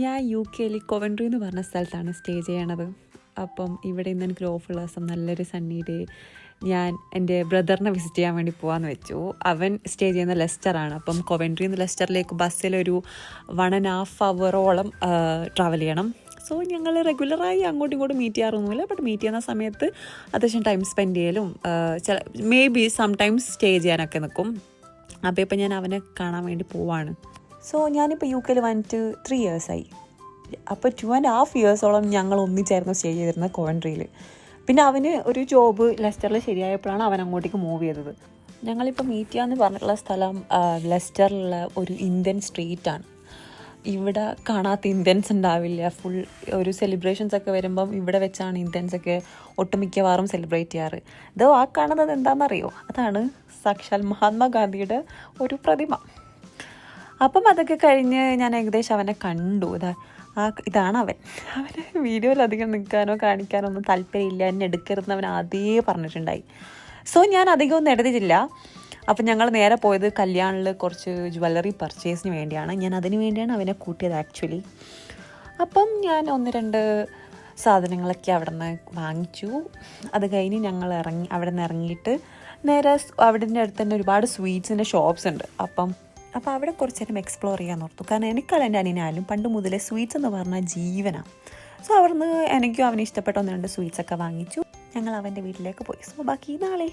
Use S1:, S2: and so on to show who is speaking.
S1: ഞാൻ UK Coventry എന്ന് പറഞ്ഞ സ്ഥലത്താണ് സ്റ്റേ ചെയ്യണത്. അപ്പം ഇവിടെ നിന്ന് എനിക്കൊരു ഓഫുള്ള ദിവസം നല്ലൊരു സണ്ണി ഡേ ഞാൻ എൻ്റെ ബ്രദറിനെ വിസിറ്റ് ചെയ്യാൻ വേണ്ടി പോകാമെന്ന് വെച്ചു. അവൻ സ്റ്റേ ചെയ്യുന്ന ലെസ്റ്ററാണ്. അപ്പം കൊവൻട്രിയിൽ നിന്ന് ലെസ്റ്ററിലേക്ക് ബസ്സിലൊരു 1.5 ഹവറോളം ട്രാവൽ ചെയ്യണം. സോ ഞങ്ങൾ റെഗുലറായി അങ്ങോട്ടും ഇങ്ങോട്ടും മീറ്റ് ചെയ്യാറൊന്നുമില്ല. ബട്ട് മീറ്റ് ചെയ്യുന്ന സമയത്ത് അത്യാവശ്യം ടൈം സ്പെൻഡ് ചെയ്യലും മേ ബി സംടൈംസ് സ്റ്റേ ചെയ്യാനൊക്കെ നിൽക്കും. അപ്പോൾ ഇപ്പം ഞാൻ അവനെ കാണാൻ വേണ്ടി പോവാണ്. സോ ഞാനിപ്പോൾ UK വന്നിട്ട് 3 ഇയേഴ്സായി. അപ്പോൾ 2.5 ഇയേഴ്സോളം ഞങ്ങൾ ഒന്നിച്ചായിരുന്നു സ്റ്റേ ചെയ്തിരുന്നത് കൊവൻട്രിയിൽ. പിന്നെ അവന് ഒരു ജോബ് ലെസ്റ്ററിൽ ശരിയായപ്പോഴാണ് അവൻ അങ്ങോട്ടേക്ക് മൂവ് ചെയ്തത്. ഞങ്ങളിപ്പോൾ മീറ്റ് ചെയ്യാമെന്ന് പറഞ്ഞിട്ടുള്ള സ്ഥലം ലെസ്റ്ററിലുള്ള ഒരു ഇന്ത്യൻ സ്ട്രീറ്റാണ്. ഇവിടെ കാണാത്ത ഇന്ത്യൻസ് ഉണ്ടാവില്ല. ഫുൾ ഒരു സെലിബ്രേഷൻസ് ഒക്കെ വരുമ്പം ഇവിടെ വെച്ചാണ് ഇന്ത്യൻസൊക്കെ ഒട്ടുമിക്കവാറും സെലിബ്രേറ്റ് ചെയ്യാറ്. ഇതോ ആ കാണുന്നത് എന്താണെന്നറിയോ? അതാണ് സാക്ഷാൽ മഹാത്മാഗാന്ധിയുടെ ഒരു പ്രതിമ. അപ്പം അതൊക്കെ കഴിഞ്ഞ് ഞാൻ ഏകദേശം അവനെ കണ്ടു. ഇതാണ് അവന് വീഡിയോയിൽ അധികം നിൽക്കാനോ കാണിക്കാനോ ഒന്നും താല്പര്യമില്ല, എന്നെ എടുക്കരുതെന്ന് അവൻ ആദ്യമേ പറഞ്ഞിട്ടുണ്ടായി. സോ ഞാൻ അധികം ഒന്നും എടുത്തിട്ടില്ല. അപ്പം ഞങ്ങൾ നേരെ പോയത് കല്യാണിൽ കുറച്ച് ജ്വല്ലറി പർച്ചേസിന് വേണ്ടിയാണ്. ഞാൻ അതിന് വേണ്ടിയാണ് അവനെ കൂട്ടിയത് ആക്ച്വലി. അപ്പം ഞാൻ 1-2 സാധനങ്ങളൊക്കെ അവിടെ നിന്ന് വാങ്ങിച്ചു. അത് കഴിഞ്ഞ് ഞങ്ങൾ അവിടെ നിന്ന് ഇറങ്ങിയിട്ട് നേരെ അവിടെ അടുത്ത് തന്നെ ഒരുപാട് സ്വീറ്റ്സിൻ്റെ ഷോപ്സ് ഉണ്ട്. അപ്പോൾ അവിടെ കുറച്ച് നേരം എക്സ്പ്ലോർ ചെയ്യാൻ ഓർത്തു. കാരണം എനിക്കല്ല എൻ്റെ അനിയനായാലും പണ്ട് മുതലേ സ്വീറ്റ്സ് എന്ന് പറഞ്ഞാൽ ജീവനാണ്. സോ അവിടുന്ന് എനിക്കും അവന് ഇഷ്ടപ്പെട്ട 1-2 സ്വീറ്റ്സൊക്കെ വാങ്ങിച്ചു. ഞങ്ങൾ അവൻ്റെ വീട്ടിലേക്ക് പോയി. സോ ബാക്കി നാളെ